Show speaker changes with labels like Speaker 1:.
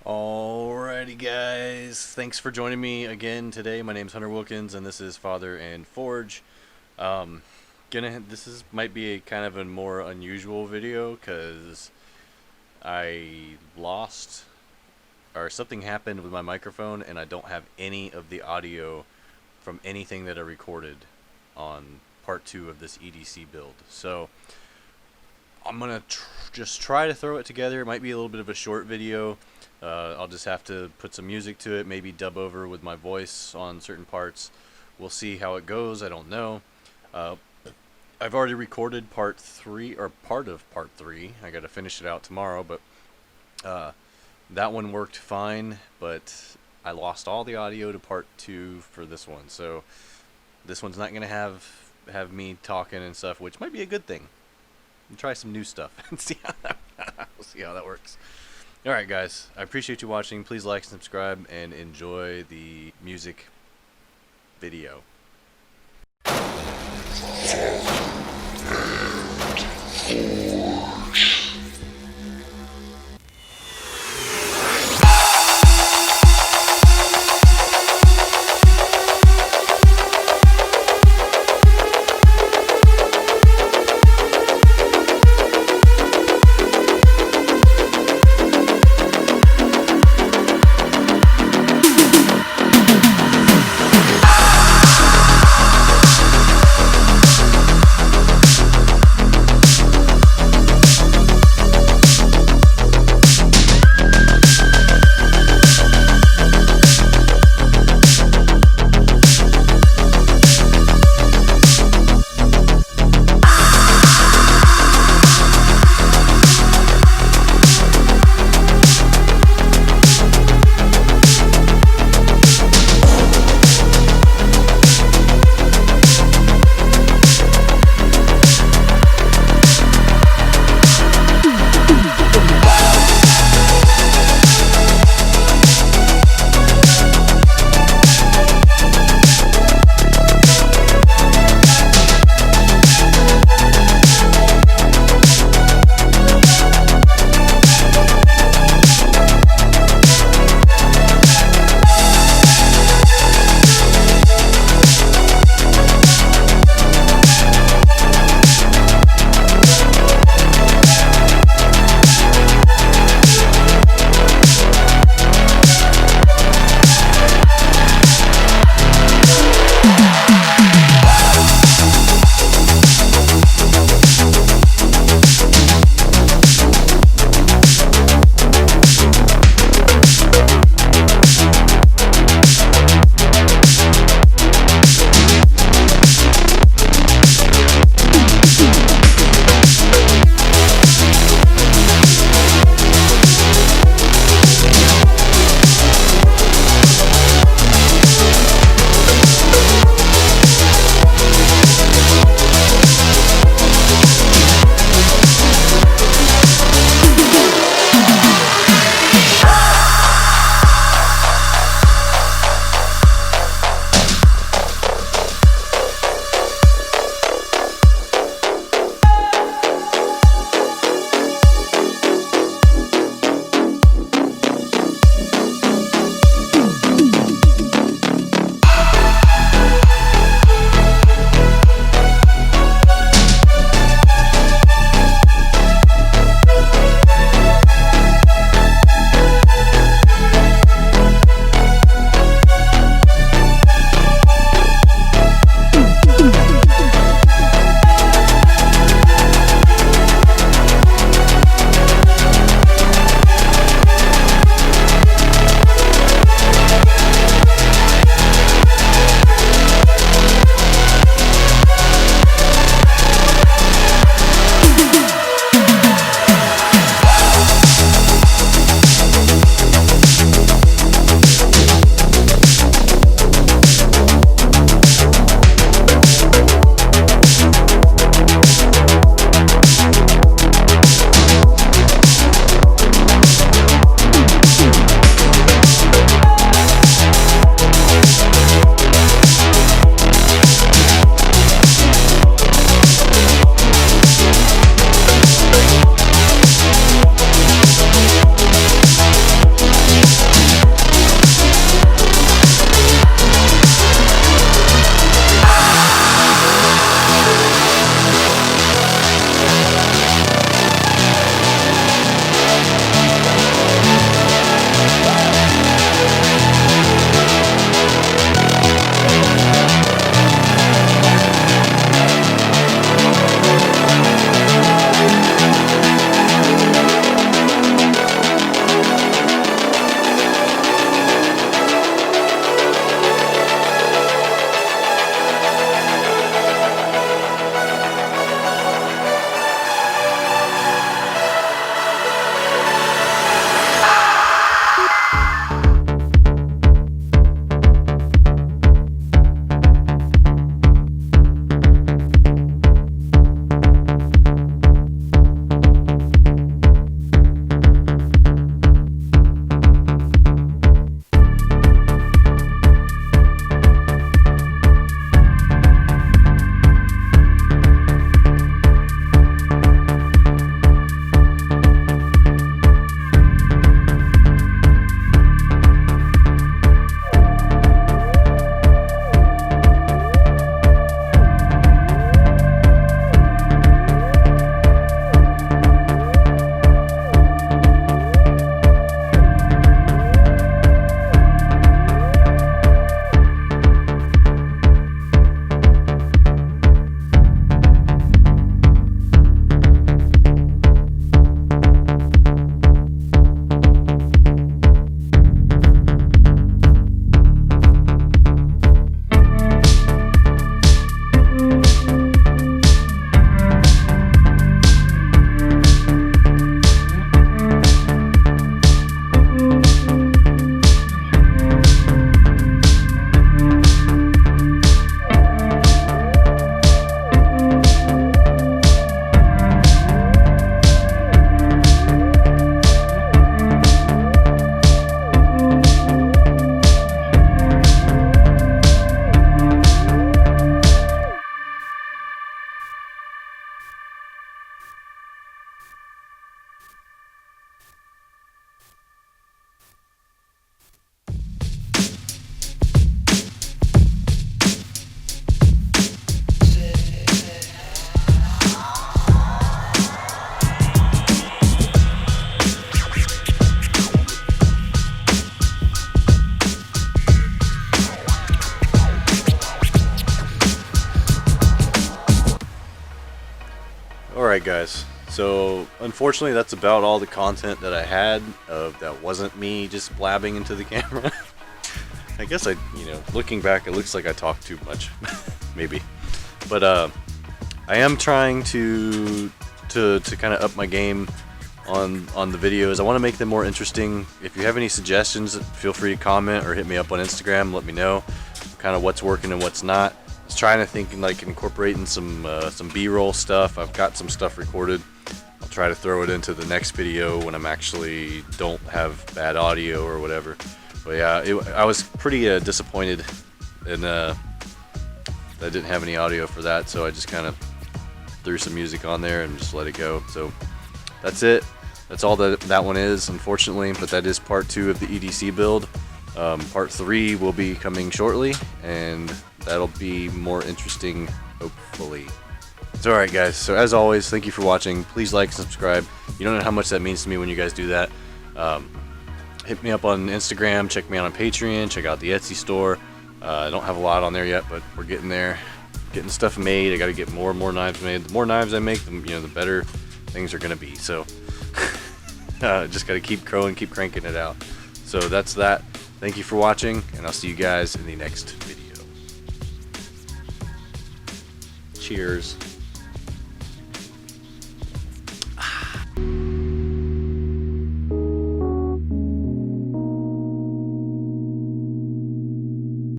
Speaker 1: Alrighty, guys. Thanks for joining me again today. My name's Hunter Wilkins, and this is Father and Forge. Might be a kind of a more unusual video because I lost or something happened with my microphone, and I don't have any of the audio from anything that I recorded on part 2 of this EDC build. So I'm gonna just try to throw it together. It might be a little bit of a short video. I'll just have to put some music to it, maybe dub over with my voice on certain parts. We'll see how it goes. I don't know. I've already recorded part 3, or part of part 3. I gotta finish it out tomorrow, but that one worked fine, but I lost all the audio to part 2 for this one. So this one's not gonna have me talking and stuff, which might be a good thing. We'll try some new stuff and see how that works. Alright, guys, I appreciate you watching. Please like and subscribe and enjoy the music video. guys, so unfortunately that's about all the content that I had that wasn't me just blabbing into the camera. I guess looking back, it looks like I talked too much. Maybe. But I am trying to kind of up my game on the videos. I want to make them more interesting. If you have any suggestions, feel free to comment or hit me up on Instagram. Let me know kind of what's working and what's not. I was trying to think like incorporating some B-roll stuff. I've got some stuff recorded. I'll try to throw it into the next video when I'm actually don't have bad audio or whatever. But yeah, I was pretty disappointed in that I didn't have any audio for that, so I just kind of threw some music on there and just let it go. So that's it. That's all that one is, unfortunately, but that is part 2 of the EDC build. Part 3 will be coming shortly, and that'll be more interesting, hopefully. So alright guys, so as always, thank you for watching. Please like and subscribe. You don't know how much that means to me when you guys do that. Hit me up on Instagram, check me out on Patreon, check out the Etsy store. I don't have a lot on there yet, but we're getting there. Getting stuff made. I got to get more and more knives made. The more knives I make, the better things are going to be. So just got to keep growing, keep cranking it out. So that's that. Thank you for watching, and I'll see you guys in the next video. Cheers.